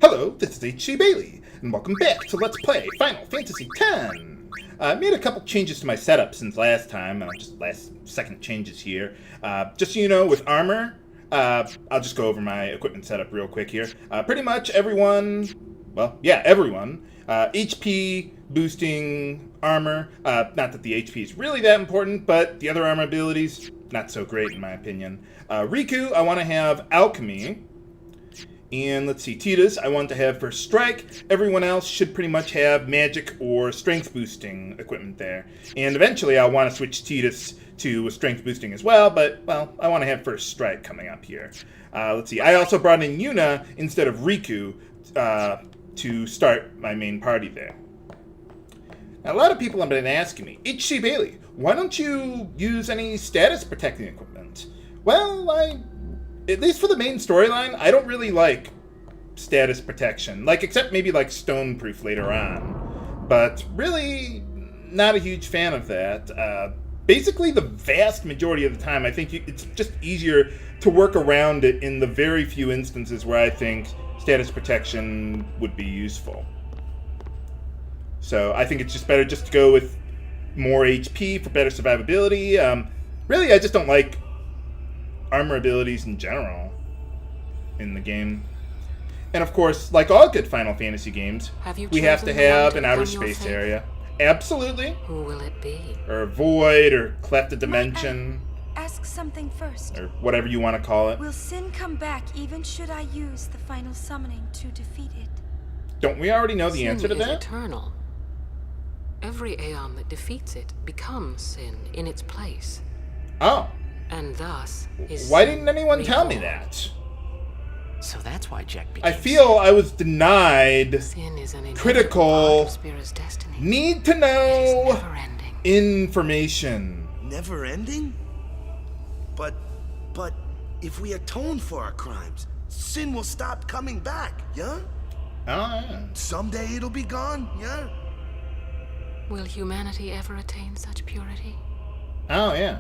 Hello, this is H.C. Bailey, and welcome back to Let's Play Final Fantasy X. I made a couple changes to my setup since last time, just last second changes here. Just so you know, with armor, I'll just go over my equipment setup real quick here. Pretty much everyone, everyone, HP boosting armor. Not that the HP is really that important, but the other armor abilities, not so great in my opinion. Riku, I want to have alchemy. And let's see, Tidus, I want to have First Strike. Everyone else should pretty much have magic or strength boosting equipment there. And eventually I'll want to switch Tidus to strength boosting as well, but, well, I want to have First Strike coming up here. Let's see, I also brought in Yuna instead of Riku to start my main party there. Now, a lot of people have been asking me, H.C. Bailey, why don't you use any status protecting equipment? Well, at least for the main storyline, I don't really like status protection. Except maybe Stoneproof later on. But really, not a huge fan of that. Basically, the vast majority of the time, I think it's just easier to work around it in the very few instances where I think status protection would be useful. So I think it's just better just to go with more HP for better survivability. Really, I just don't like armor abilities in general in the game. And of course, like all good Final Fantasy games, we have to have an outer space area. Absolutely. Who will it be? Or a void, or cleft of dimension. Ask something first. Or whatever you want to call it. Will sin come back even should I use the final summoning to defeat it? Don't we already know the answer to Sin is that? eternal. Every aeon that defeats it becomes sin in its place. Oh. And thus is why didn't anyone tell me reborn. that? So that's why Jack became I feel I was denied Sin is an inevitable critical part of Spira's destiny. need to It is know never-ending. information. Never ending? But if we atone for our crimes, sin will stop coming back, yeah? Oh, yeah. Someday it'll be gone, yeah? Will humanity ever attain such purity? Oh, yeah.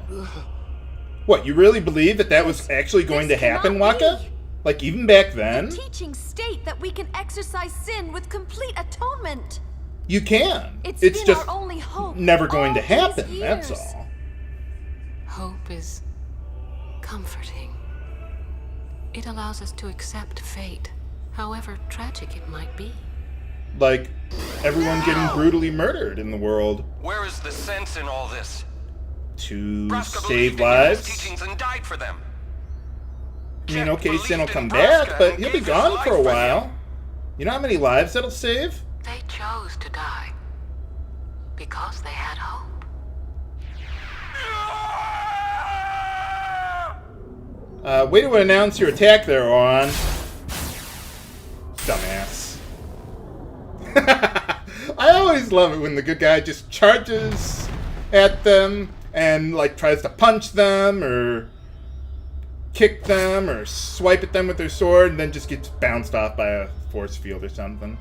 What, you really believe that was actually going to happen, Waka? Even back then? The teachings state that we can exercise sin with complete atonement. You can. It's It's been just our only hope never going to all happen, these that's years. all. Hope is comforting. It allows us to accept fate, however tragic it might be. Like, everyone getting brutally murdered in the world Where is the sense in all this? to Braska save believed in Yunna's lives. teachings and died for them. I mean, Jack okay, Sin will believed in come back, Braska but and he'll be gave his gone life for a for while. him. You know how many lives that'll save? They chose to die because they had hope. Way to announce your attack there, on. Dumbass. I always love it when the good guy just charges at them and, tries to punch them or kick them or swipe at them with their sword and then just gets bounced off by a force field or something.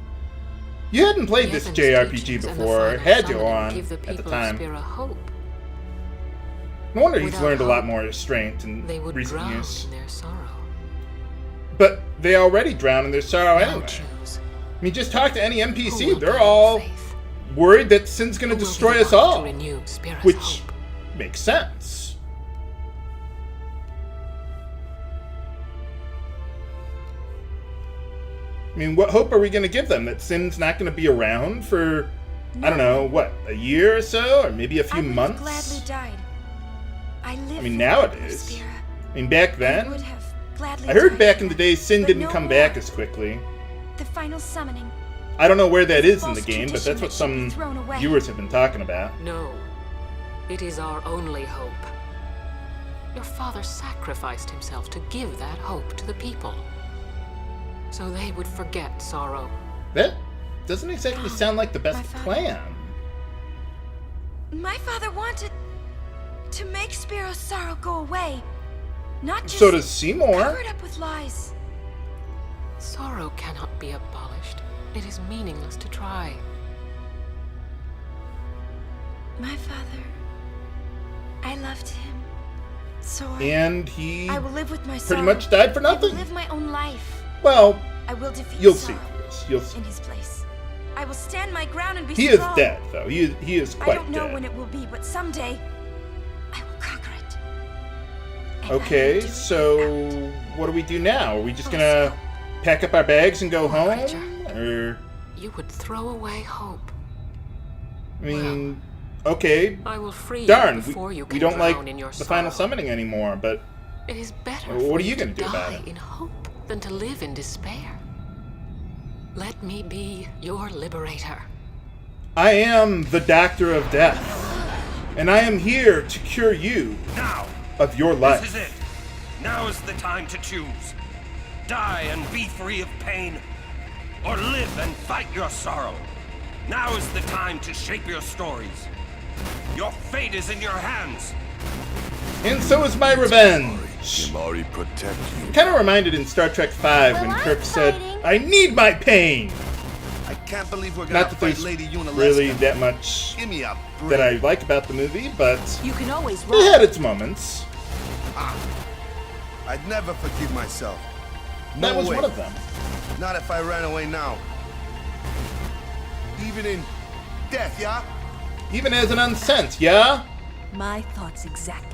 You hadn't played this Heaven's JRPG teachings and the before, final had you, summoning on, give the at the people of time. Spira hope. No wonder he's Without learned a lot hope, more restraint in They would recent drown years. in their sorrow. But they already drown in their sorrow Now anyway. choose. I mean, just talk to any Who NPC. will They're gain all faith? worried that Sin's going Who to will be destroy the us one all. to renew Spira's Which hope? makes sense. I mean, what hope are we going to give them? That Sin's not going to be around for, I don't know, what, a year or so? Or maybe a few I would months? have gladly died. I live mean, for nowadays, Spira. I mean, back I then, would have gladly I heard died back for in the them, day Sin but didn't no come back more. as quickly. The final summoning. I don't know where that is in the false game, but that's tradition what that should some be thrown away. viewers have been talking about. No. It is our only hope. Your father sacrificed himself to give that hope to the people. So they would forget sorrow. That doesn't exactly sound like the best My father- plan. My father wanted to make Spiro's sorrow go away. Not just So does Seymour. covered up with lies. Sorrow cannot be abolished. It is meaningless to try. My father, I loved him. So And he I will live with my pretty sorrow. much died for I will nothing. live my own life. Well, I will defeat You'll see, Sorrow Chris. You'll see. in his place. I will stand my ground and be He is strong. dead, though. He is I quite don't know dead. when it will be, but someday I will conquer it. And Okay, I will do so it without what do we do now? Are we just Oh, gonna so- pack up our bags and go home? Creature. Or, You would throw away hope. I mean, okay, I will free darn, you before you we can don't like drown in your the final sorrow. summoning anymore, but It is better Well, for what are you you to gonna do about die it? in hope than to live in despair. Let me be your liberator. I am the Doctor of Death, and I am here to cure you Now, of your this life. is it. Now is the time to choose. Die and be free of pain, or live and fight your sorrow. Now is the time to shape your stories. Your fate is in your hands. And so is my revenge. Kimari protect you. Kind of reminded in Star Trek V when Well, Kirk I'm said, fighting. I need my pain. I can't believe we're gonna Not that fight there's Lady Yunalesca. really that much Give me a break. that I like about the movie, but You can always it had its moments. I'd never forgive myself. That No was way. one of them. Not if I ran away now. Even in death, yeah? Even as an unsent, yeah? My thoughts exactly.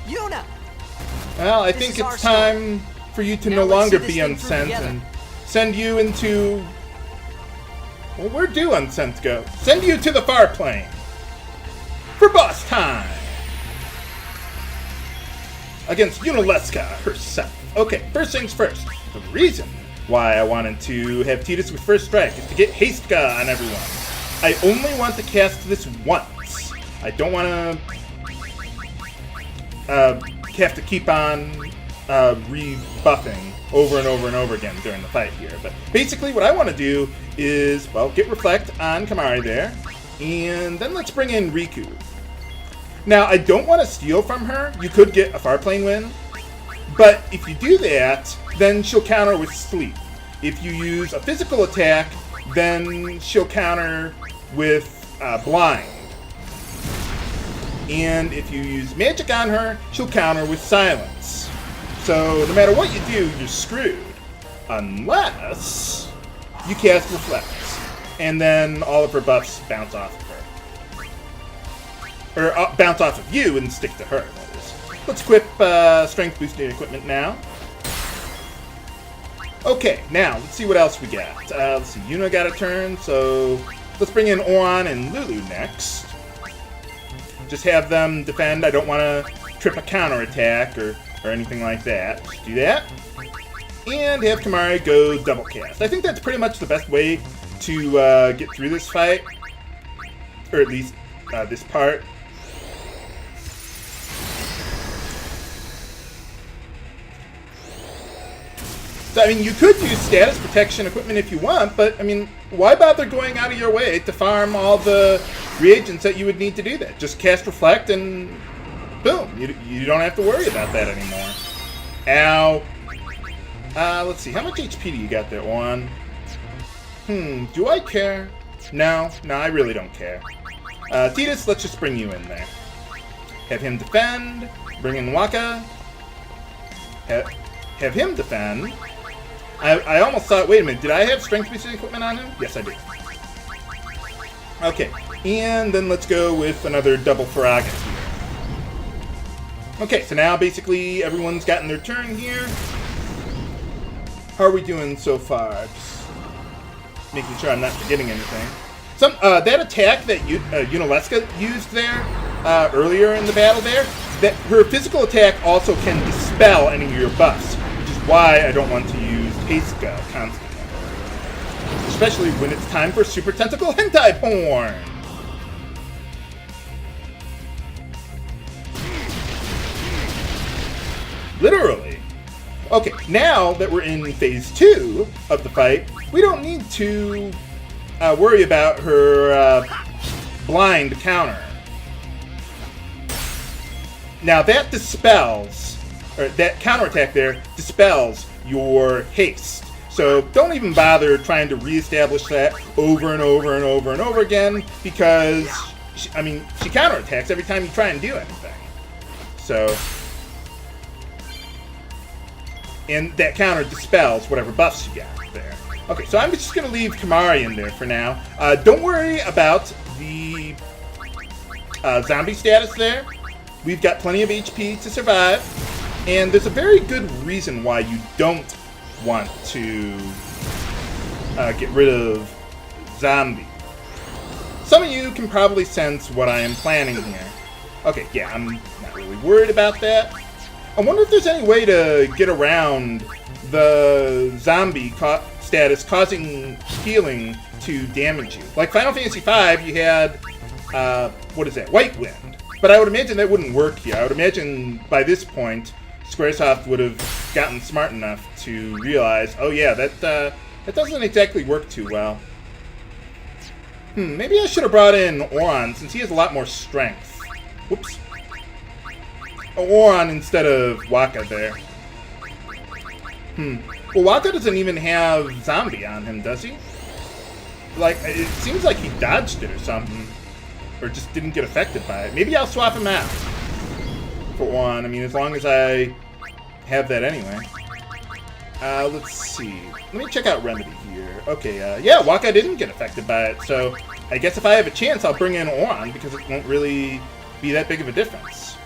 Yuna! Well, I This think is our it's time for you to Now no let's longer see this be thing through unsent together. and send you into... Well, where do unsents go? Send you to the far plane. For boss time. Against Yunalesca herself. Okay, first things first. The reason why I wanted to have Tidus with first strike is to get Hasteca on everyone. I only want to cast this once. I don't want to have to keep on rebuffing over and over and over again during the fight here. But basically what I want to do is, well, get Reflect on Kimari there, and then let's bring in Riku. Now, I don't want to steal from her. You could get a Farplane win, but if you do that, then she'll counter with Sleep. If you use a physical attack, then she'll counter with Blind. And if you use magic on her, she'll counter with Silence. So no matter what you do, you're screwed. Unless you cast Reflect. And then all of her buffs bounce off of her. Or bounce off of you and stick to her, that is. Let's equip strength boosting equipment now. Okay, now let's see what else we got. Let's see, Yuna got a turn, so let's bring in Oran and Lulu next. Just have them defend. I don't want to trip a counterattack or anything like that. Just do that. And have Kimari go double cast. I think that's pretty much the best way to get through this fight. Or at least this part. So, I mean, you could use status protection equipment if you want, but, I mean, why bother going out of your way to farm all the reagents that you would need to do that? Just cast Reflect and boom. You don't have to worry about that anymore. Ow. Let's see. How much HP do you got there, Juan? Do I care? No, I really don't care. Tidus, let's just bring you in there. Have him defend. Bring in Waka. Have him defend. I almost thought, wait a minute, did I have strength boosting equipment on him? Yes, I did. Okay, and then let's go with another double Faraga here. Okay, so now basically everyone's gotten their turn here. How are we doing so far? Just making sure I'm not forgetting anything. That attack that Yunalesca used there earlier in the battle there, that her physical attack also can dispel any of your buffs, which is why I don't want to use Hasteca constantly. Especially when it's time for Super Tentacle Hentai Porn! Literally. Okay, now that we're in phase 2 of the fight, we don't need to worry about her blind counter. Now that dispels, or that counterattack there dispels your haste. So don't even bother trying to reestablish that over and over and over and over again, because, she counterattacks every time you try and do anything. So, and that counter dispels whatever buffs you got there. Okay, so I'm just going to leave Kamari in there for now. Don't worry about the zombie status there. We've got plenty of HP to survive, and there's a very good reason why you don't want to get rid of zombie. Some of you can probably sense what I am planning here. Okay, yeah, I'm not really worried about that. I wonder if there's any way to get around the zombie status causing healing to damage you. Like Final Fantasy V, you had, what is that, White Wind. But I would imagine that wouldn't work here. I would imagine by this point, Squaresoft would have gotten smart enough to realize, oh yeah, that doesn't exactly work too well. Maybe I should have brought in Oran, since he has a lot more strength. Whoops. Oran instead of Waka there. Well, Waka doesn't even have zombie on him, does he? Like, it seems like he dodged it or something. Or just didn't get affected by it. Maybe I'll swap him out for Oran. I mean, as long as I have that anyway. Let's see. Let me check out Remedy here. Okay, yeah, Waka didn't get affected by it, so I guess if I have a chance, I'll bring in Oran, because it won't really be that big of a difference.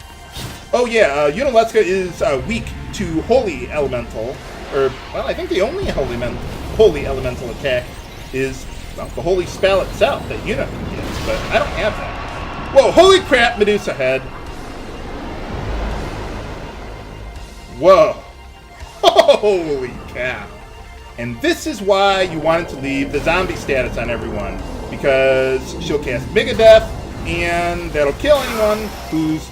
Oh yeah, Yunalesca is weak to Holy Elemental, or, well, I think the only Holy Elemental attack is, well, the Holy Spell itself that Yuna can get, but I don't have that. Whoa, holy crap, Medusa head. Whoa. Holy cow. And this is why you wanted to leave the zombie status on everyone, because she'll cast Mega Death, and that'll kill anyone who's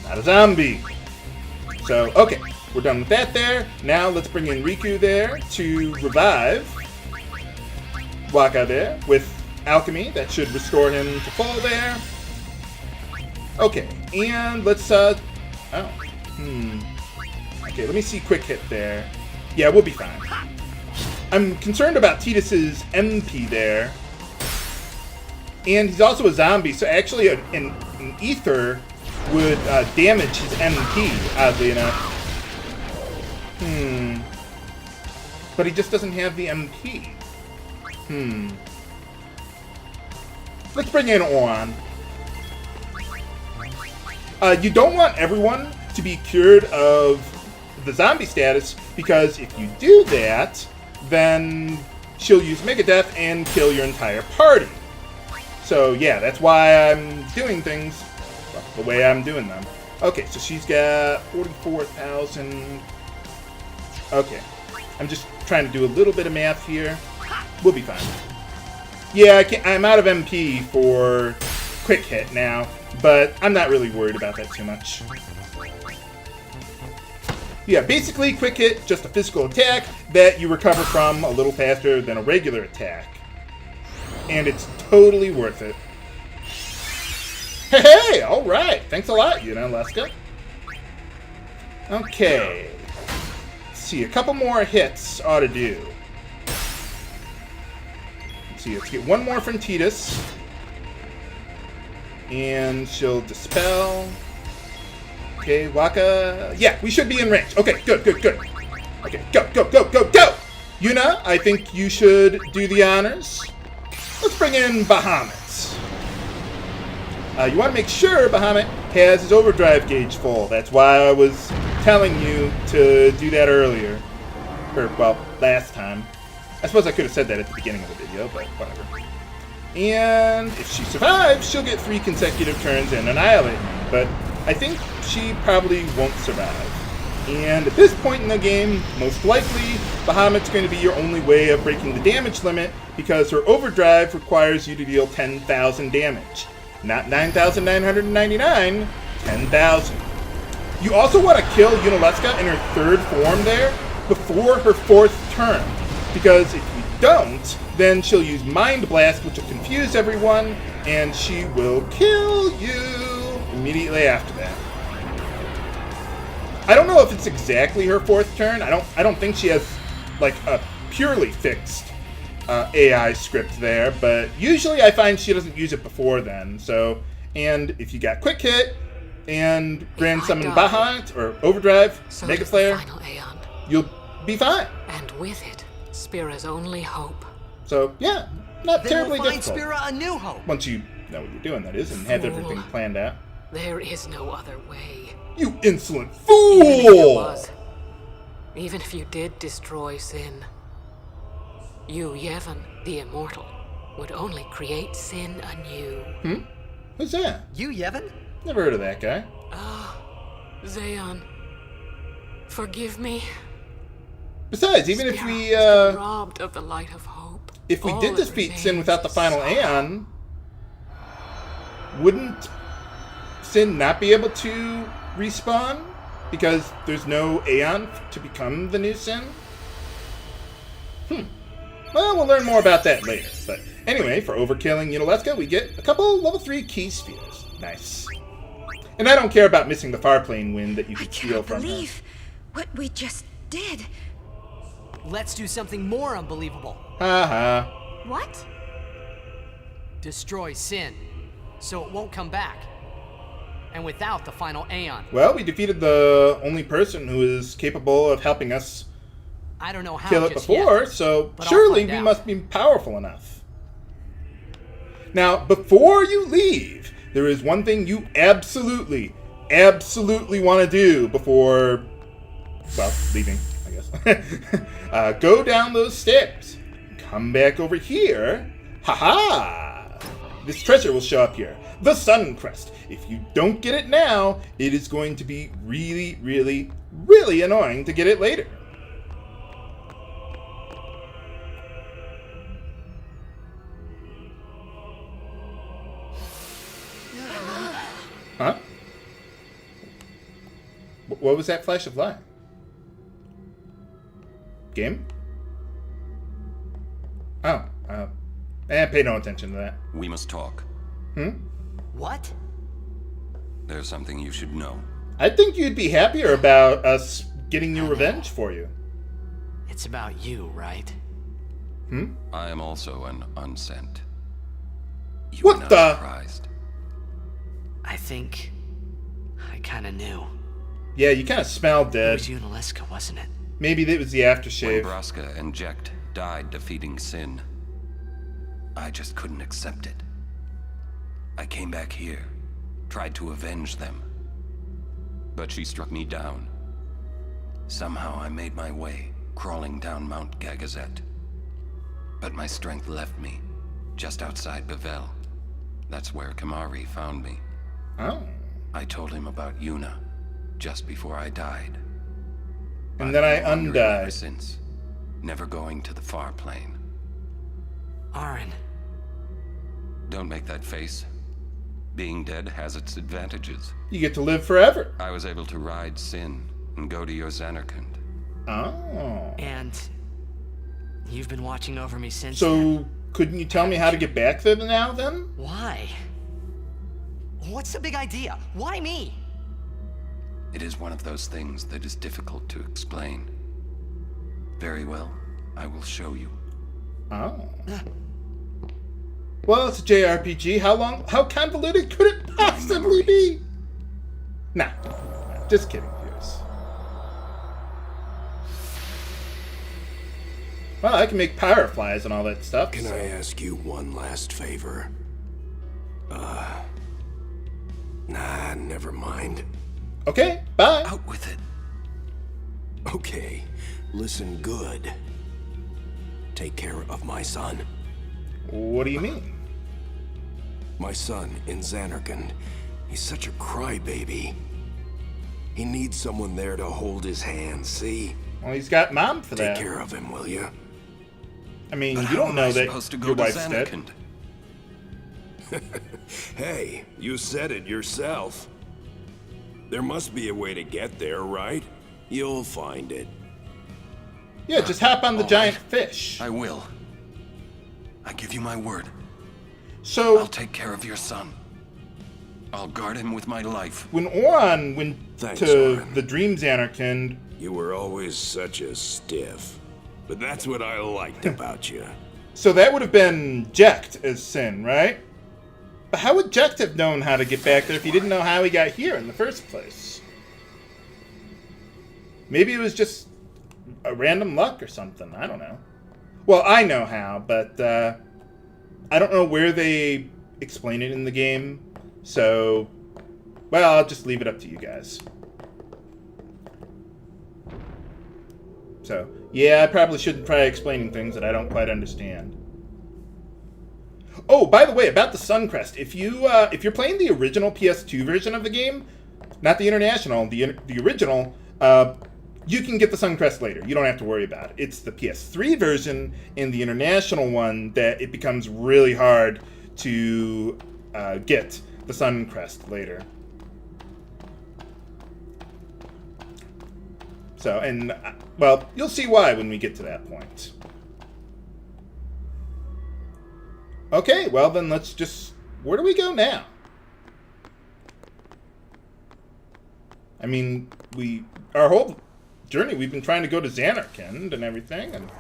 not a zombie. So, okay, we're done with that there. Now let's bring in Riku there to revive Waka there with Alchemy. That should restore him to full there. Okay, and let's, okay, let me see quick hit there. Yeah, we'll be fine. I'm concerned about Tidus's MP there. And he's also a zombie, so actually an ether would damage his MP, oddly enough. But he just doesn't have the MP. Let's bring in Oran. You don't want everyone to be cured of the zombie status, because if you do that, then she'll use Mega Death and kill your entire party. So yeah, that's why I'm doing things the way I'm doing them. Okay, so she's got 44,000. Okay, I'm just trying to do a little bit of math here. We'll be fine. Yeah, I'm out of MP for quick hit now, but I'm not really worried about that too much. Yeah, basically quick hit, just a physical attack that you recover from a little faster than a regular attack. And it's totally worth it. Hey, alright, thanks a lot, Yunalesca. Okay. Let's see, a couple more hits ought to do. Let's see, let's get one more from Tidus. And she'll dispel. Okay, Waka. Yeah, we should be in range. Okay, good. Okay, go. Yuna, I think you should do the honors. Let's bring in Bahamut. You want to make sure Bahamut has his overdrive gauge full. That's why I was telling you to do that earlier. Or, well, last time. I suppose I could have said that at the beginning of the video, but whatever. And if she survives, she'll get 3 consecutive turns and annihilate me. But I think she probably won't survive. And at this point in the game, most likely, Bahamut's going to be your only way of breaking the damage limit, because her overdrive requires you to deal 10,000 damage. Not 9,999, 10,000. You also want to kill Yunalesca in her 3rd form there before her 4th turn, because if you don't, then she'll use Mind Blast, which will confuse everyone, and she will kill you immediately after that. I don't know if it's exactly her 4th turn. I don't think she has like a purely fixed AI script there, but usually I find she doesn't use it before then. So, and if you got quick hit and Grand Summon Bahamut or Overdrive, Mega Flare, you'll be fine. And with it, Spira's only hope. So, yeah, not Then terribly we'll find difficult. Spira a new hope. Once you know what you're doing, that is, and have Fool. everything planned out. There is no other way. You insolent Even if there fool! was, even if you did destroy Sin, you, Yevon, the Immortal, would only create Sin anew. Who's that? You, Yevon? Never heard of that guy. Zayon, forgive me. Besides, even if Spira we, has been robbed of the light of hope. if we All did that defeat Sin remains without the is final sorrow. Aeon, wouldn't Sin not be able to respawn? Because there's no Aeon to become the new Sin? Well, we'll learn more about that later. But anyway, for overkilling Yunalesca, we get a couple level 3 key spheres. Nice. And I don't care about missing the far plane wind that you I can steal cannot from her. believe what we just did. Let's do something more unbelievable. Haha. What? Destroy Sin, so it won't come back. And without the final Aeon. Well, we defeated the only person who is capable of helping us I don't know how kill it just before, yet, so but I'll surely find we out. must be powerful enough. Now, before you leave, there is one thing you absolutely want to do before, well, leaving, I guess. Go down those stairs. Come back over here. Haha! This treasure will show up here. The Sun Crest. If you don't get it now, it is going to be really, really, really annoying to get it later. Huh? What was that flash of light? Game? Oh, pay no attention to that. We must talk. What? There's something you should know. I think you'd be happier about us getting your revenge for you. It's about you, right? I am also an unsent. You What are not the- surprised. I think I kind of knew. Yeah, you kind of smelled It dead. was Yunalesca, wasn't it? Maybe it was the When aftershave. Braska and Jekt died defeating Sin, I just couldn't accept it. I came back here, tried to avenge them. But she struck me down. Somehow I made my way, crawling down Mount Gagazet. But my strength left me, just outside Bevel. That's where Kamari found me. Oh. I told him about Yuna, just before I died. And I've then I been wandering ever undied. since, never going to the far plane. Aaron. Don't make that face. Being dead has its advantages. You get to live forever. I was able to ride Sin and go to your Xanarkand. Oh. And you've been watching over me since then. So, couldn't you tell me how to get back there now, then? Why? What's the big idea? Why me? It is one of those things that is difficult to explain. Very well, I will show you. Oh. Well, it's a JRPG. How convoluted could it possibly be? Nah. Just kidding, viewers. Well, I can make fireflies and all that stuff. Can so- I ask you one last favor? Nah, never mind. Okay, bye. Out with it. Okay, listen good. Take care of my son. What do you mean? My son in Xanarkand. He's such a crybaby. He needs someone there to hold his hand, see? Well, he's got mom for Take that. care of him, will you? I mean, But you how don't am know I that supposed to go your to wife's dead. Xanarkand? Hey, you said it yourself. There must be a way to get there, right? You'll find it. Yeah, just hop on the All giant right. fish. I will. I give you my word. So, I'll take care of your son. I'll guard him with my life. when Oran went Thanks, to Oran. the Dream Xanarkand, You were always such a stiff. But that's what I liked about you. so that would have been Jekt as Sin, right? But how would Jekt have known how to get back there if he didn't know how he got here in the first place? Maybe it was just a random luck or something. I don't know. Well, I know how, but I don't know where they explain it in the game. So, well, I'll just leave it up to you guys. So, yeah, I probably shouldn't try explaining things that I don't quite understand. Oh, by the way, about the Suncrest, if you're playing the original PS2 version of the game, not the international, the original, you can get the Suncrest later. You don't have to worry about it. It's the PS3 version and the international one that it becomes really hard to get the Suncrest later. So, and, well, you'll see why when we get to that point. Okay, well then let's just... Where do we go now? I mean, our whole journey, we've been trying to go to Zanarkand and everything, and...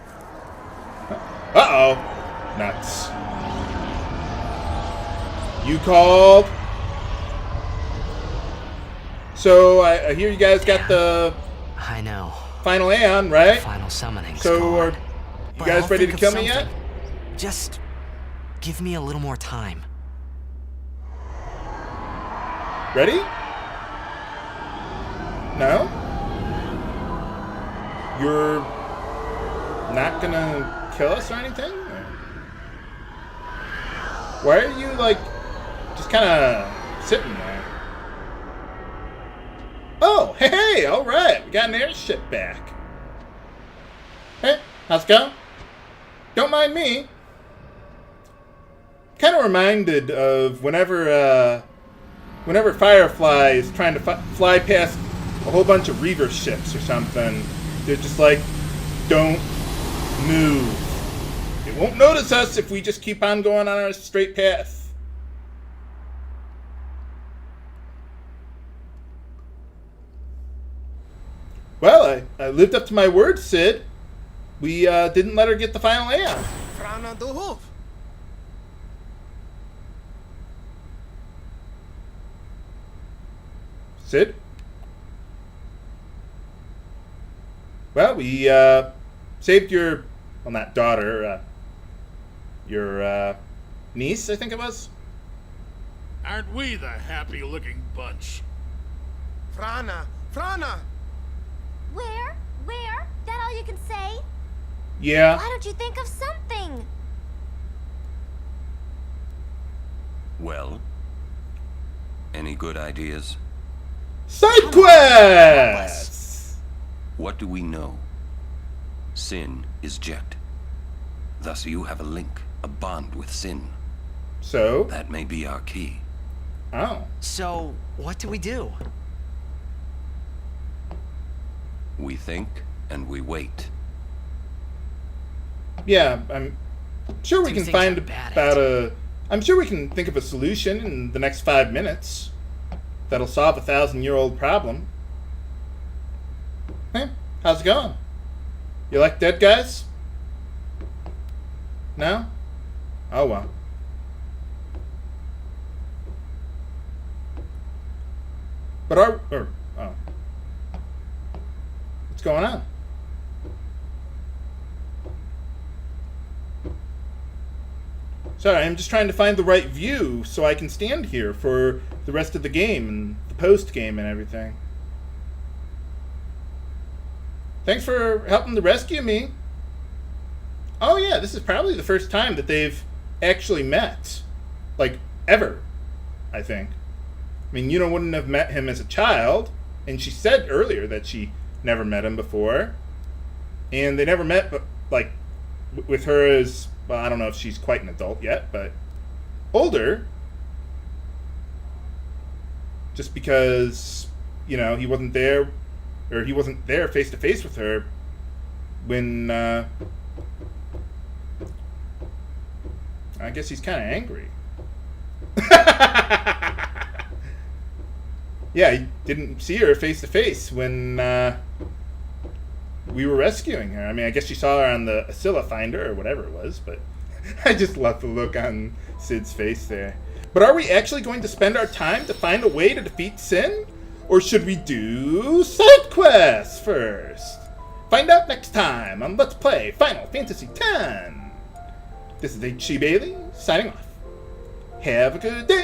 Uh-oh. Nuts. You called? So, I hear you guys got the... I know. Final Aeon, right? Final summoning. So, are you guys ready to kill me yet? Just give me a little more time. Ready? No? You're not gonna kill us or anything? Or... Why are you, like, just kind of sitting there? Oh, hey, all right. We got an airship back. Hey, how's it going? Don't mind me. Kind of reminded of whenever Firefly is trying to fly past a whole bunch of Reaver ships or something. They're just like, don't move. It won't notice us if we just keep on going on our straight path. Well, I lived up to my word, Sid. We didn't let her get the final Aeon. Frana de Hoof. Sid? Well, we saved your, well, not daughter, your niece, I think it was. Aren't we the happy-looking bunch? Frana. Frana. Where? That all you can say? Yeah. Why don't you think of something? Well, any good ideas? Side quests! What do we know? Sin is Jet. Thus you have a link, a bond with Sin. So? That may be our key. Oh. So, what do we do? We think and we wait. Yeah, I'm sure we Two can things find I'm bad about at. I'm sure we can think of a solution in the next 5 minutes that'll solve a 1,000-year-old problem. Hey, how's it going? You like dead guys? No? Oh well. But oh. What's going on? Sorry, I'm just trying to find the right view so I can stand here for the rest of the game and the post-game and everything. Thanks for helping to rescue me. Oh yeah, this is probably the first time that they've actually met. Like, ever, I think. I mean, Yuna wouldn't have met him as a child, and she said earlier that she never met him before. And they never met, but, like, with her as... Well, I don't know if she's quite an adult yet, but older. Just because, you know, he wasn't there face to face with her when, I guess he's kind of angry. Yeah, he didn't see her face to face when, we were rescuing her. I mean, I guess you saw her on the Asilla Finder or whatever it was, but I just love the look on Sid's face there. But are we actually going to spend our time to find a way to defeat Sin? Or should we do side quests first? find out next time on Let's Play Final Fantasy X. This is H.C. Bailey, signing off. Have a good day.